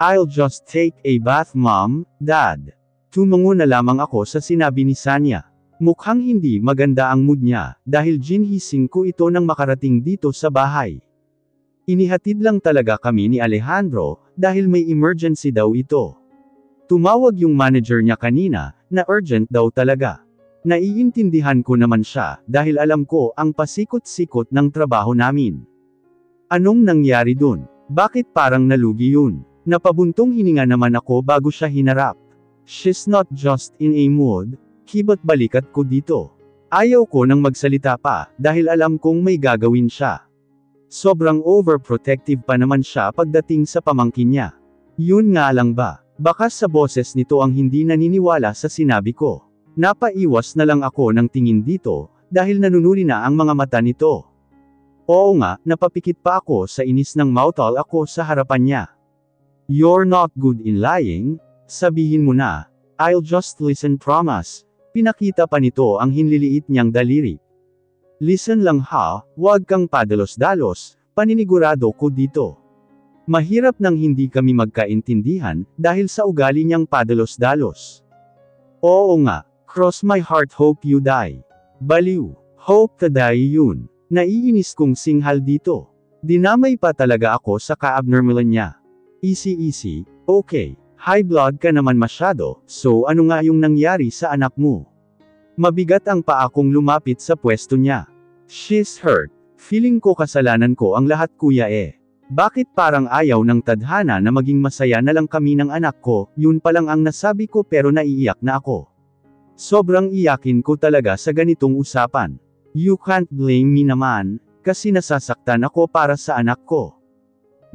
I'll just take a bath mom, dad. Tumungo na lamang ako sa sinabi ni Sanya. Mukhang hindi maganda ang mood niya, dahil ginhising ko ito nang makarating dito sa bahay. Inihatid lang talaga kami ni Alejandro, dahil may emergency daw ito. Tumawag yung manager niya kanina, na urgent daw talaga. Naiintindihan ko naman siya, dahil alam ko ang pasikot-sikot ng trabaho namin. Anong nangyari dun? Bakit parang nalugi yun? Napabuntong hininga naman ako bago siya hinarap. She's not just in a mood, kiba't balikat ko dito. Ayaw ko nang magsalita pa, dahil alam kong may gagawin siya. Sobrang overprotective pa naman siya pagdating sa pamangkin niya. Yun nga lang ba? Baka sa boses nito ang hindi naniniwala sa sinabi ko. Napaiwas na lang ako ng tingin dito, dahil nanunuri na ang mga mata nito. Oo nga, napapikit pa ako sa inis ng mautal ako sa harapan niya. You're not good in lying, sabihin mo na. I'll just listen, promise. Pinakita pa nito ang hinliliit niyang daliri. Listen lang ha, huwag kang padalos-dalos, paninigurado ko dito. Mahirap nang hindi kami magkaintindihan, dahil sa ugali niyang padalos-dalos. Oo nga, cross my heart hope you die. Baliw, hope to die yun. Naiinis kong singhal dito. Dinamay pa talaga ako sa ka-abnormalan niya. Easy, okay. High blood ka naman masyado, so ano nga yung nangyari sa anak mo? Mabigat ang paa kong lumapit sa pwesto niya. She's hurt. Feeling ko kasalanan ko ang lahat kuya eh. Bakit parang ayaw ng tadhana na maging masaya na lang kami ng anak ko, yun palang ang nasabi ko pero naiiyak na ako. Sobrang iyakin ko talaga sa ganitong usapan. You can't blame me naman, kasi nasasaktan ako para sa anak ko.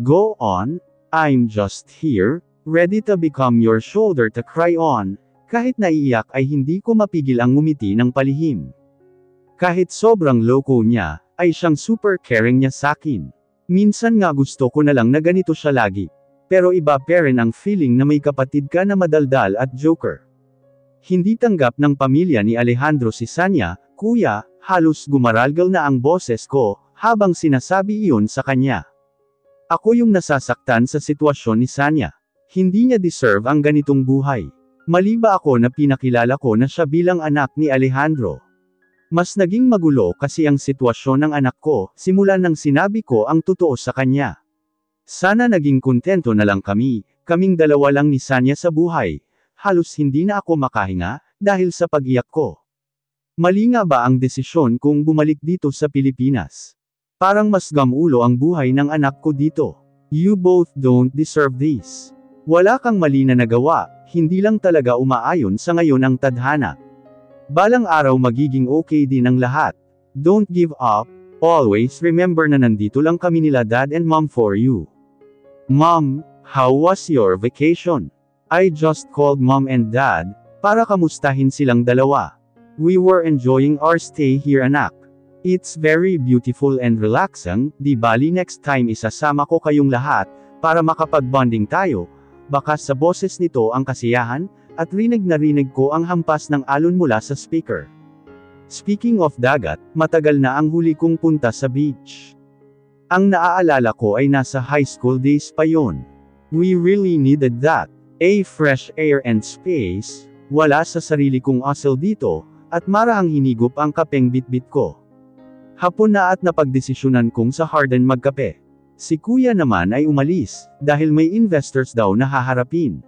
Go on, I'm just here, ready to become your shoulder to cry on. Kahit naiiyak ay hindi ko mapigil ang ngumiti ng palihim. Kahit sobrang loko niya, ay siyang super caring niya sakin. Minsan nga gusto ko na lang na ganito siya lagi. Pero iba pa rin ang feeling na may kapatid ka na madaldal at joker. Hindi tanggap ng pamilya ni Alejandro si Sanya, kuya, halos gumaralgal na ang boses ko, habang sinasabi iyon sa kanya. Ako yung nasasaktan sa sitwasyon ni Sanya. Hindi niya deserve ang ganitong buhay. Mali ba ako na pinakilala ko na siya bilang anak ni Alejandro? Mas naging magulo kasi ang sitwasyon ng anak ko, simula nang sinabi ko ang totoo sa kanya. Sana naging kontento na lang kami, kaming dalawa lang ni Sanya sa buhay. Halos hindi na ako makahinga, dahil sa pag-iyak ko. Mali nga ba ang desisyon kung bumalik dito sa Pilipinas? Parang mas gamulo ang buhay ng anak ko dito. You both don't deserve this. Wala kang mali na nagawa, hindi lang talaga umaayon sa ngayon ang tadhana. Balang araw magiging okay din ang lahat. Don't give up, always remember na nandito lang kami nila dad and mom for you. Mom, how was your vacation? I just called mom and dad, para kamustahin silang dalawa. We were enjoying our stay here anak. It's very beautiful and relaxing, di bali next time isasama ko kayong lahat, para makapag-bonding tayo. Baka sa boses nito ang kasiyahan, at rinig na rinig ko ang hampas ng alon mula sa speaker. Speaking of dagat, matagal na ang huli kong punta sa beach. Ang naaalala ko ay nasa high school days pa yon. We really needed that. A fresh air and space, wala sa sarili kong asal dito, at marahang hinigop ang kapeng bitbit ko. Hapon na at napagdesisyonan kong sa Harden magkape. Si kuya naman ay umalis, dahil may investors daw na haharapin.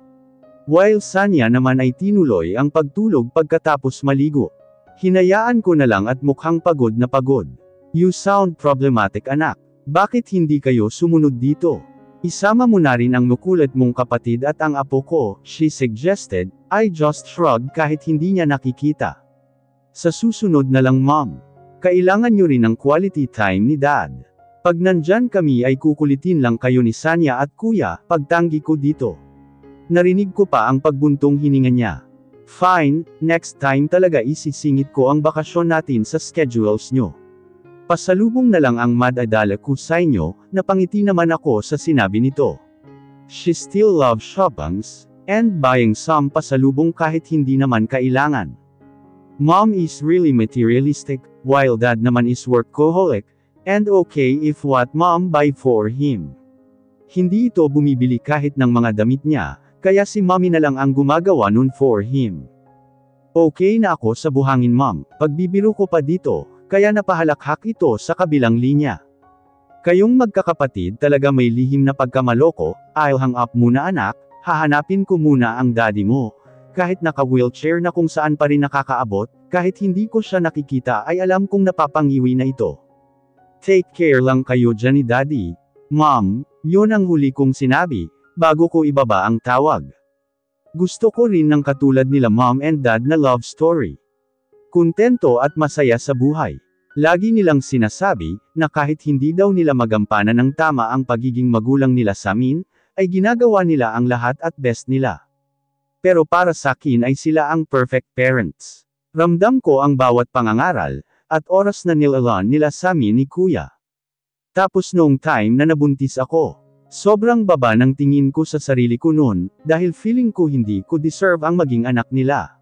While Sanya naman ay tinuloy ang pagtulog pagkatapos maligo. Hinayaan ko na lang at mukhang pagod na pagod. You sound problematic anak. Bakit hindi kayo sumunod dito? Isama mo na rin ang makulit mong kapatid at ang apo ko, she suggested. I just shrugged kahit hindi niya nakikita. Sa susunod na lang mom. Kailangan nyo rin ng quality time ni dad. Pag nandyan kami ay kukulitin lang kayo ni Sanya at kuya, pagtanggi ko dito. Narinig ko pa ang pagbuntong hininga niya. Fine, next time talaga isisingit ko ang bakasyon natin sa schedules nyo. Pasalubong na lang ang madadala ko sa inyo, napangiti naman ako sa sinabi nito. She still loves shoppings, and buying some pasalubong kahit hindi naman kailangan. Mom is really materialistic, while dad naman is workaholic, and okay if what mom buy for him. Hindi ito bumibili kahit ng mga damit niya, kaya si mommy na lang ang gumagawa nun for him. Okay na ako sa buhangin mom, pagbibiro ko pa dito, kaya napahalakhak ito sa kabilang linya. Kayong magkakapatid talaga may lihim na pagkamaloko, I'll hang up muna anak, hahanapin ko muna ang daddy mo. Kahit naka-wheelchair na kung saan pa rin nakakaabot, kahit hindi ko siya nakikita ay alam kong napapangiwi na ito. Take care lang kayo dyan ni daddy. Mom, yun ang huli kong sinabi, bago ko ibaba ang tawag. Gusto ko rin ng katulad nila mom and dad na love story. Kontento at masaya sa buhay. Lagi nilang sinasabi, na kahit hindi daw nila magampanan ng tama ang pagiging magulang nila sa amin, ay ginagawa nila ang lahat at best nila. Pero para sa akin ay sila ang perfect parents. Ramdam ko ang bawat pangangaral, at oras na nilalaan nila sa amin ni kuya. Tapos noong time na nabuntis ako, sobrang baba ng tingin ko sa sarili ko noon, dahil feeling ko hindi ko deserve ang maging anak nila.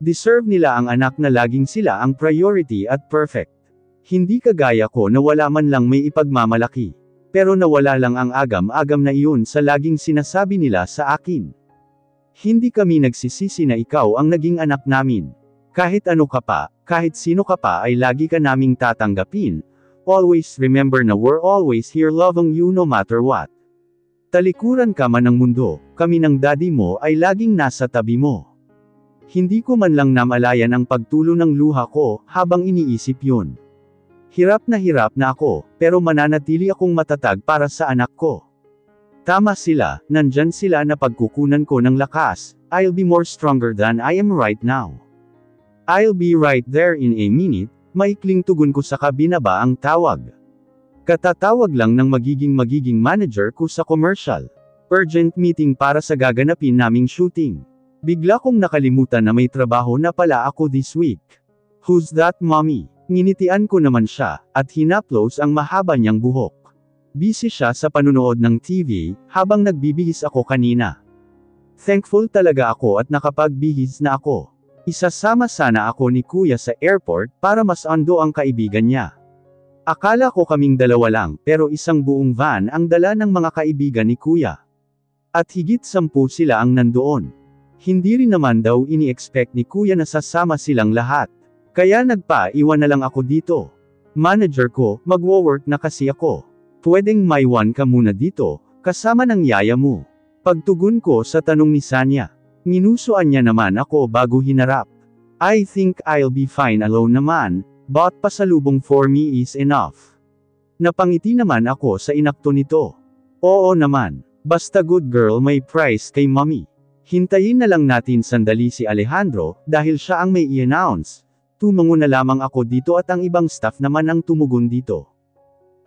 Deserve nila ang anak na laging sila ang priority at perfect. Hindi kagaya ko na wala man lang may ipagmamalaki. Pero nawala lang ang agam-agam na iyon sa laging sinasabi nila sa akin. Hindi kami nagsisisi na ikaw ang naging anak namin. Kahit ano ka pa, kahit sino ka pa ay lagi ka naming tatanggapin. Always remember na we're always here loving you no matter what. Talikuran ka man ng mundo, kami ng daddy mo ay laging nasa tabi mo. Hindi ko man lang namalayan ang pagtulo ng luha ko, habang iniisip yun. Hirap na ako, pero mananatili akong matatag para sa anak ko. Tama sila, nandyan sila na pagkukunan ko ng lakas, I'll be more stronger than I am right now. I'll be right there in a minute. Maikling tugon ko sa kabinaba ang tawag. Katatawag lang ng magiging manager ko sa commercial. Urgent meeting para sa gaganapin naming shooting. Bigla kong nakalimutan na may trabaho na pala ako this week. Who's that mommy? Nginitian ko naman siya, at hinaplos ang mahaba niyang buhok. Busy siya sa panunood ng TV, habang nagbibihis ako kanina. Thankful talaga ako at nakapagbihis na ako. Isasama sana ako ni kuya sa airport para mas ando ang kaibigan niya. Akala ko kaming dalawa lang, pero isang buong van ang dala ng mga kaibigan ni kuya. At higit 10 sila ang nandoon. Hindi rin naman daw ini-expect ni kuya na sasama silang lahat. Kaya nagpa-iwan na lang ako dito. Manager ko, magwo-work na kasi ako. Pwedeng maiwan ka muna dito, kasama ng yaya mo. Pagtugon ko sa tanong ni Sanya. Minusuan niya naman ako bago hinarap. I think I'll be fine alone naman, but pasalubong for me is enough. Napangiti naman ako sa inakto nito. Oo naman, basta good girl may prize kay mommy. Hintayin na lang natin sandali si Alejandro, dahil siya ang may i-announce. Tumango na lamang ako dito at ang ibang staff naman ang tumugon dito.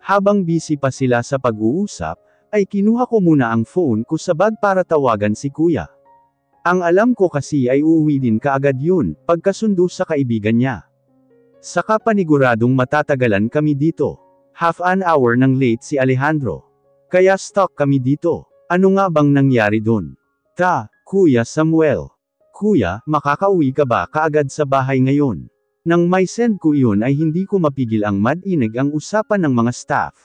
Habang busy pa sila sa pag-uusap, ay kinuha ko muna ang phone ko sa bag para tawagan si kuya. Ang alam ko kasi ay uuwi din kaagad yun, pagkasundo sa kaibigan niya. Saka paniguradong matatagalan kami dito. Half an hour nang late si Alejandro. Kaya stuck kami dito. Ano nga bang nangyari dun? Kuya Samuel. Kuya, makakauwi ka ba kaagad sa bahay ngayon? Nang may send ko iyon ay hindi ko mapigil ang madinig ang usapan ng mga staff.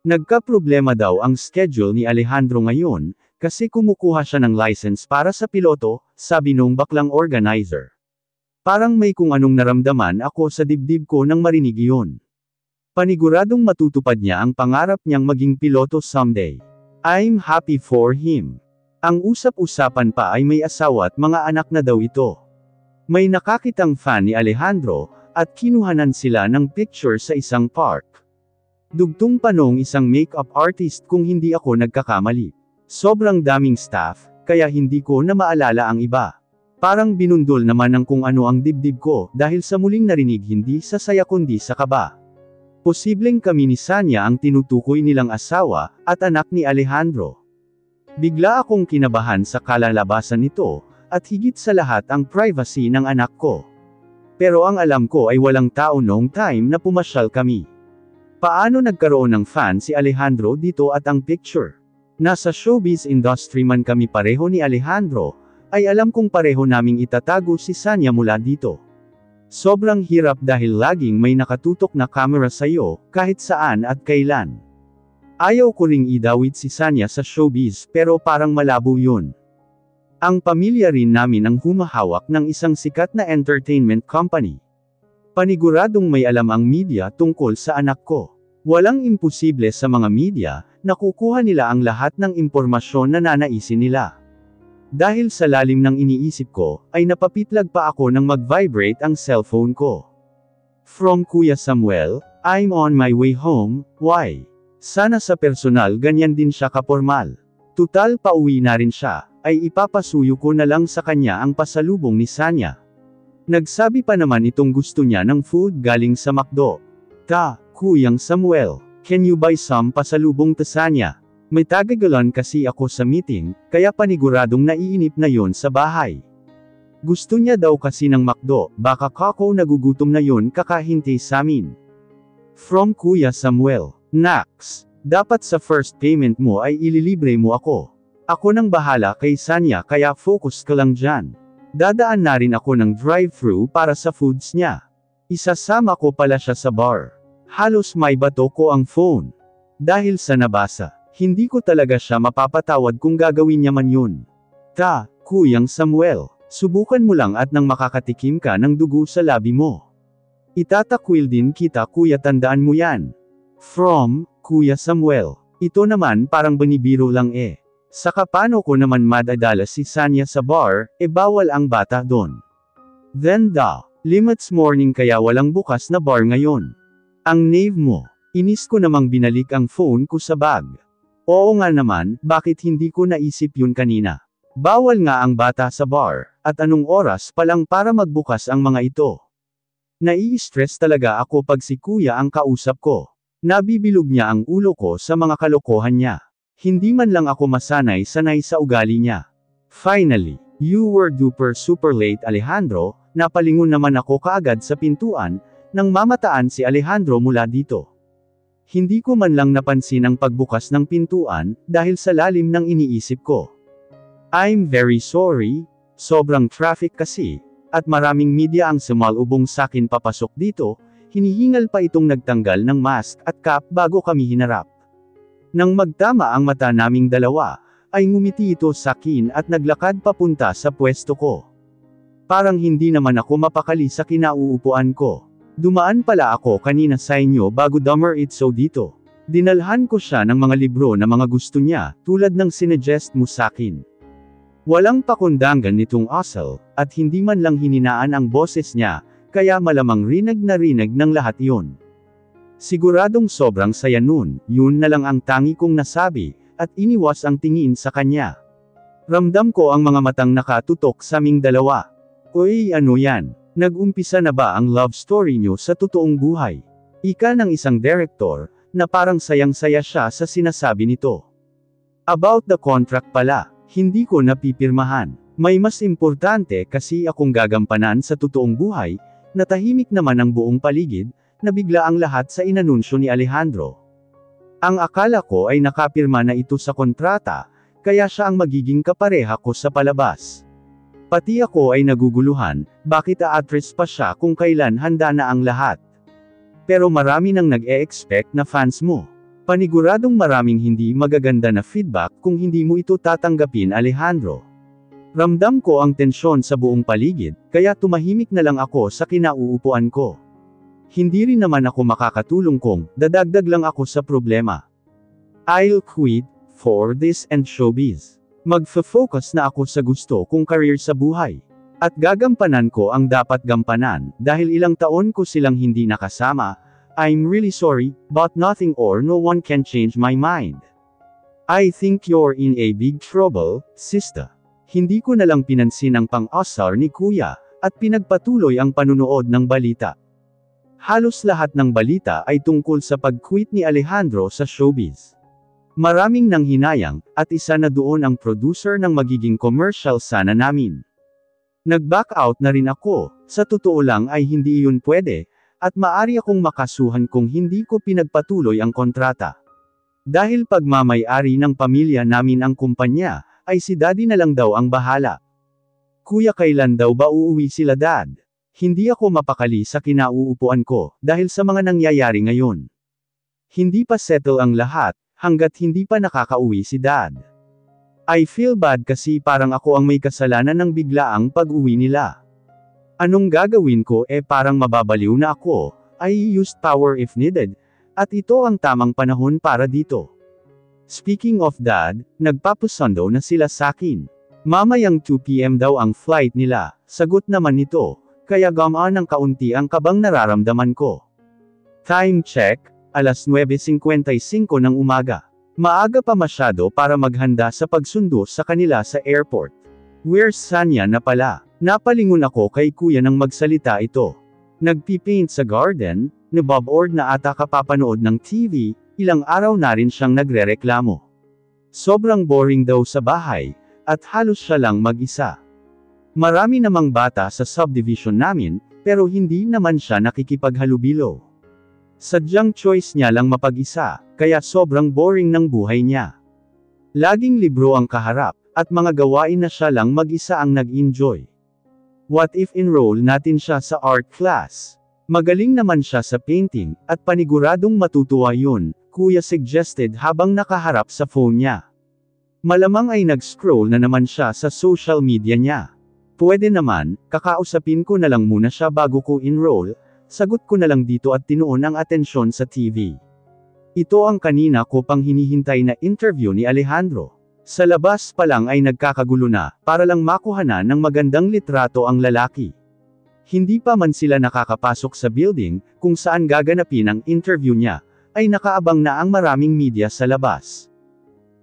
Nagka-problema daw ang schedule ni Alejandro ngayon, kasi kumukuha siya ng license para sa piloto, sabi nung baklang organizer. Parang may kung anong naramdaman ako sa dibdib ko nang marinig iyon. Paniguradong matutupad niya ang pangarap niyang maging piloto someday. I'm happy for him. Ang usap-usapan pa ay may asawa at mga anak na daw ito. May nakakitang fan ni Alejandro, at kinuhanan sila ng picture sa isang park. Dugtong pa nung isang makeup artist kung hindi ako nagkakamali. Sobrang daming staff, kaya hindi ko na maalala ang iba. Parang binundol naman ng kung ano ang dibdib ko, dahil sa muling narinig hindi sa saya kundi sa kaba. Posibleng kami ni Sanya ang tinutukoy nilang asawa, at anak ni Alejandro. Bigla akong kinabahan sa kalalabasan nito, at higit sa lahat ang privacy ng anak ko. Pero ang alam ko ay walang tao noong time na pumasyal kami. Paano nagkaroon ng fan si Alejandro dito at ang picture? Nasa showbiz industry man kami pareho ni Alejandro, ay alam kong pareho naming itatago si Sanya mula dito. Sobrang hirap dahil laging may nakatutok na camera sa'yo, kahit saan at kailan. Ayaw ko ring idawit si Sanya sa showbiz pero parang malabo yun. Ang pamilya rin namin ang humahawak ng isang sikat na entertainment company. Paniguradong may alam ang media tungkol sa anak ko. Walang imposible sa mga media, nakukuha nila ang lahat ng impormasyon na nanaisin nila. Dahil sa lalim ng iniisip ko, ay napapitlag pa ako nang mag-vibrate ang cellphone ko. From Kuya Samuel, I'm on my way home, why? Sana sa personal ganyan din siya kapormal. Tutal pauwi na rin siya, ay ipapasuyo ko na lang sa kanya ang pasalubong ni Sanya. Nagsabi pa naman itong gusto niya ng food galing sa McDo. Kuyang Samuel, can you buy some pasalubong to Sanya? May tagagalan kasi ako sa meeting, kaya paniguradong naiinip na yon sa bahay. Gusto niya daw kasi ng McDo, baka kako nagugutom na yon kakahintay samin. From Kuya Samuel, Nax, dapat sa first payment mo ay ililibre mo ako. Ako nang bahala kay Sanya kaya focus ka lang dyan. Dadaan na rin ako ng drive-thru para sa foods niya. Isasama ko pala siya sa bar. Halos may bato ko ang phone. Dahil sa nabasa, hindi ko talaga siya mapapatawad kung gagawin niya man yun. Kuyang Samuel, subukan mo lang at nang makakatikim ka ng dugo sa labi mo. Itatakwil din kita kuya, tandaan mo yan. From Kuya Samuel, ito naman parang banibiro lang eh. Saka paano ko naman madadala si Sanya sa bar, bawal ang bata doon. Then limits morning kaya walang bukas na bar ngayon. Ang nave mo, inis ko namang binalik ang phone ko sa bag. Oo nga naman, bakit hindi ko naisip yun kanina? Bawal nga ang bata sa bar, at anong oras pa lang para magbukas ang mga ito? Nai-stress talaga ako pag si kuya ang kausap ko. Nabibilog niya ang ulo ko sa mga kalokohan niya. Hindi man lang ako sanay sa ugali niya. Finally, you were duper super late Alejandro, napalingon naman ako kaagad sa pintuan, nang mamataan si Alejandro mula dito. Hindi ko man lang napansin ang pagbukas ng pintuan, dahil sa lalim ng iniisip ko. I'm very sorry, sobrang traffic kasi, at maraming media ang sumalubong sakin papasok dito, hinihingal pa itong nagtanggal ng mask at cap bago kami hinarap. Nang magtama ang mata naming dalawa, ay ngumiti ito sa akin at naglakad papunta sa pwesto ko. Parang hindi naman ako mapakali sa kinauupuan ko. Dumaan pala ako kanina sa inyo bago dumiretso dito. Dinalhan ko siya ng mga libro na mga gusto niya, tulad ng sinuggest mo sakin. Walang pakundangan nitong asal, at hindi man lang hininaan ang boses niya, kaya malamang rinig na rinig ng lahat iyon. Siguradong sobrang saya nun, yun na lang ang tangi kong nasabi, at iniwas ang tingin sa kanya. Ramdam ko ang mga matang nakatutok sa aming dalawa. Uy, ano yan? Nag-umpisa na ba ang love story nyo sa totoong buhay? Ika ng isang director, na parang sayang-saya siya sa sinasabi nito. About the contract pala, hindi ko napipirmahan. May mas importante kasi akong gagampanan sa totoong buhay, na tahimik naman ang buong paligid, nabigla ang lahat sa inanunsyo ni Alejandro. Ang akala ko ay nakapirma na ito sa kontrata, kaya siya ang magiging kapareha ko sa palabas. Pati ako ay naguguluhan, bakit aatres pa siya kung kailan handa na ang lahat? Pero marami nang nag-e-expect na fans mo. Paniguradong maraming hindi magaganda na feedback kung hindi mo ito tatanggapin, Alejandro. Ramdam ko ang tensyon sa buong paligid, kaya tumahimik na lang ako sa kinauupuan ko. Hindi rin naman ako makakatulong kung dadagdag lang ako sa problema. I'll quit for this and showbiz. Magfo-focus na ako sa gusto kong career sa buhay. At gagampanan ko ang dapat gampanan, dahil ilang taon ko silang hindi nakasama. I'm really sorry, but nothing or no one can change my mind. I think you're in a big trouble, sister. Hindi ko na lang pinansin ang pang-asar ni kuya, at pinagpatuloy ang panunood ng balita. Halos lahat ng balita ay tungkol sa pag-quit ni Alejandro sa showbiz. Maraming nanghinayang, at isa na doon ang producer ng magiging commercial sana namin. Nag-back out na rin ako, sa totoo lang ay hindi iyon pwede, at maari akong makasuhan kung hindi ko pinagpatuloy ang kontrata. Dahil pagmamay-ari ng pamilya namin ang kumpanya, ay si daddy na lang daw ang bahala. Kuya, kailan daw ba uuwi sila dad? Hindi ako mapakali sa kinauupuan ko, dahil sa mga nangyayari ngayon. Hindi pa settle ang lahat, hanggat hindi pa nakakauwi si Dad. I feel bad kasi parang ako ang may kasalanan ng biglaang pag-uwi nila. Anong gagawin ko parang mababaliw na ako, I used power if needed, at ito ang tamang panahon para dito. Speaking of Dad, nagpapusundo na sila sakin. Mamayang 2 PM daw ang flight nila, sagot naman nito, kaya gamaan ng kaunti ang kabang nararamdaman ko. Time check, alas 9:55 ng umaga. Maaga pa masyado para maghanda sa pagsundo sa kanila sa airport. Where's Sanya na pala? Napalingon ako kay kuya nang magsalita ito. Nagpipaint sa garden, ni Bob Ord na ata kapapanood ng TV, ilang araw na rin siyang nagrereklamo. Sobrang boring daw sa bahay, at halos siya lang mag-isa. Marami namang bata sa subdivision namin, pero hindi naman siya nakikipaghalubilo. Sadyang choice niya lang mapag-isa, kaya sobrang boring ng buhay niya. Laging libro ang kaharap, at mga gawain na siya lang mag-isa ang nag-enjoy. What if enroll natin siya sa art class? Magaling naman siya sa painting, at paniguradong matutuwa yun, kuya suggested habang nakaharap sa phone niya. Malamang ay nag-scroll na naman siya sa social media niya. Pwede naman, kakausapin ko na lang muna siya bago ko enroll, sagot ko na lang dito at tinuon ang atensyon sa TV. Ito ang kanina ko pang hinihintay na interview ni Alejandro. Sa labas pa lang ay nagkakagulo na, para lang makuhanan ng magandang litrato ang lalaki. Hindi pa man sila nakakapasok sa building, kung saan gaganapin ang interview niya, ay nakaabang na ang maraming media sa labas.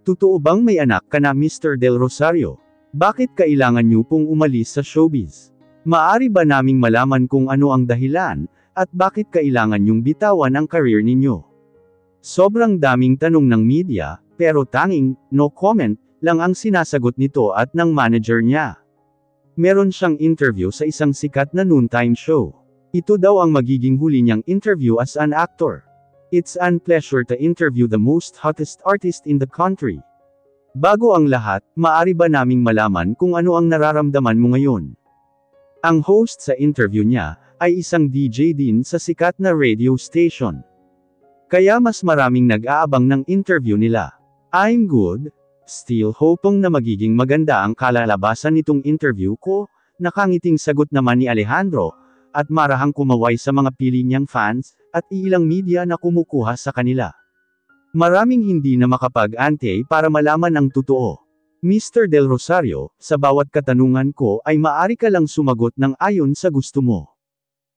Totoo bang may anak ka na Mr. Del Rosario? Bakit kailangan niyo pong umalis sa showbiz? Maari ba naming malaman kung ano ang dahilan, at bakit kailangan niyong bitawan ang career ninyo? Sobrang daming tanong ng media, pero tanging, no comment, lang ang sinasagot nito at ng manager niya. Meron siyang interview sa isang sikat na noontime show. Ito daw ang magiging huli niyang interview as an actor. It's an pleasure to interview the most hottest artist in the country. Bago ang lahat, maari ba naming malaman kung ano ang nararamdaman mo ngayon? Ang host sa interview niya, ay isang DJ din sa sikat na radio station. Kaya mas maraming nag-aabang ng interview nila. I'm good, still hoping na magiging maganda ang kalalabasan nitong interview ko, nakangiting sagot naman ni Alejandro, at marahang kumaway sa mga pili niyang fans, at ilang media na kumukuha sa kanila. Maraming hindi na makapag-antay para malaman ang totoo. Mr. Del Rosario, sa bawat katanungan ko ay maari ka lang sumagot ng ayon sa gusto mo.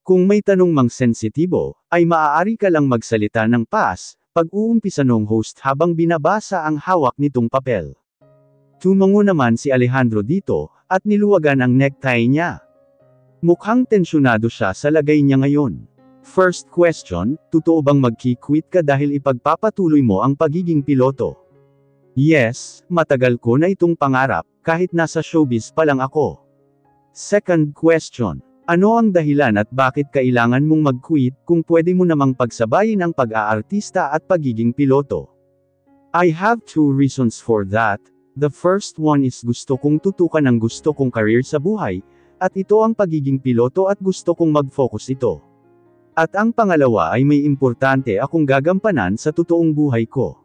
Kung may tanong mang sensitibo, ay maaari ka lang magsalita ng pass, pag-uumpisa ng host habang binabasa ang hawak nitong papel. Tumango naman si Alejandro dito, at niluwagan ang necktie niya. Mukhang tensyonado siya sa lagay niya ngayon. First question, totoo bang magki-quit ka dahil ipagpapatuloy mo ang pagiging piloto? Yes, matagal ko na itong pangarap, kahit nasa showbiz pa lang ako. Second question, ano ang dahilan at bakit kailangan mong mag-quit kung pwede mo namang pagsabayin ang pag-aartista at pagiging piloto? I have two reasons for that. The first one is gusto kong tutukan ang gusto kong career sa buhay, at ito ang pagiging piloto at gusto kong mag-focus ito. At ang pangalawa ay may importante akong gagampanan sa totoong buhay ko.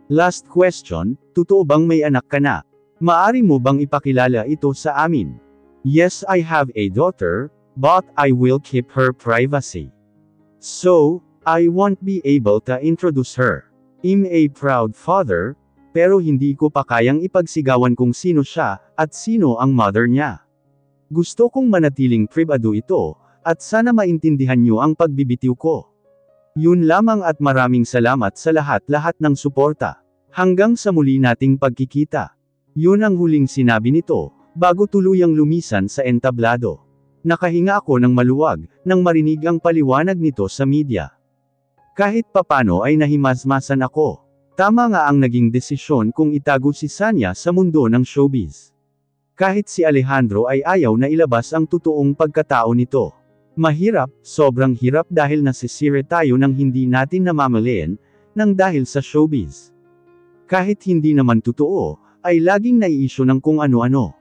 Last question, totoo bang may anak ka na? Maari mo bang ipakilala ito sa amin? Yes, I have a daughter, but I will keep her privacy. So, I won't be able to introduce her. I'm a proud father, pero hindi ko pa kayang ipagsigawan kung sino siya, at sino ang mother niya. Gusto kong manatiling pribado ito, at sana maintindihan niyo ang pagbibitiw ko. Yun lamang at maraming salamat sa lahat-lahat ng suporta. Hanggang sa muli nating pagkikita. Yun ang huling sinabi nito, bago tuluyang lumisan sa entablado. Nakahinga ako ng maluwag, nang marinig ang paliwanag nito sa media. Kahit papano ay nahimasmasan ako. Tama nga ang naging desisyon kung itago si Sanya sa mundo ng showbiz. Kahit si Alejandro ay ayaw na ilabas ang totoong pagkatao nito. Mahirap, sobrang hirap dahil nasisire tayo ng hindi natin namamalayan, nang dahil sa showbiz. Kahit hindi naman totoo, ay laging nai-issue ng kung ano-ano.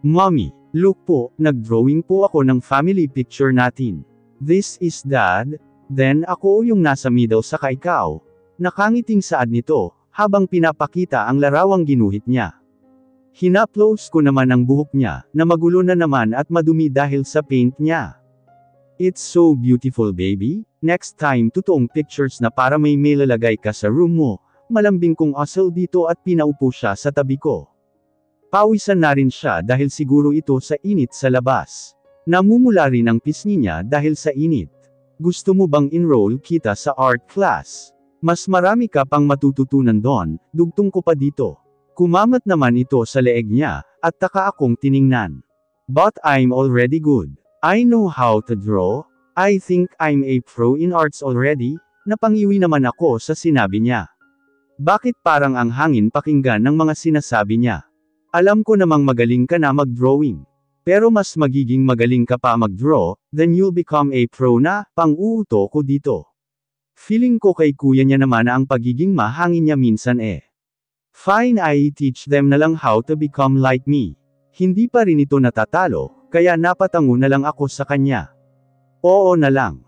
Mommy, look po, nag-drawing po ako ng family picture natin. This is Dad, then ako yung nasa middle saka ikaw. Nakangiting saad nito, habang pinapakita ang larawang ginuhit niya. Hinaplos ko naman ang buhok niya, na magulo na naman at madumi dahil sa paint niya. It's so beautiful baby, next time totoong pictures na para may lalagay ka sa room mo, malambing kong asal dito at pinaupo siya sa tabi ko. Pawisan na rin siya dahil siguro ito sa init sa labas. Namumula rin ang pisngi niya dahil sa init. Gusto mo bang enroll kita sa art class? Mas marami ka pang matututunan doon, dugtong ko pa dito. Kumamat naman ito sa leeg niya, at taka akong tiningnan. But I'm already good. I know how to draw. I think I'm a pro in arts already. Napangiwi naman ako sa sinabi niya. Bakit parang ang hangin pakinggan ng mga sinasabi niya? Alam ko namang magaling ka na mag-drawing. Pero mas magiging magaling ka pa mag-draw, then you'll become a pro na, pang-uuto ko dito. Feeling ko kay kuya niya naman na ang pagiging mahangin niya minsan eh. Fine, I teach them na lang how to become like me. Hindi pa rin ito natatalo, kaya napatango na lang ako sa kanya. Oo na lang.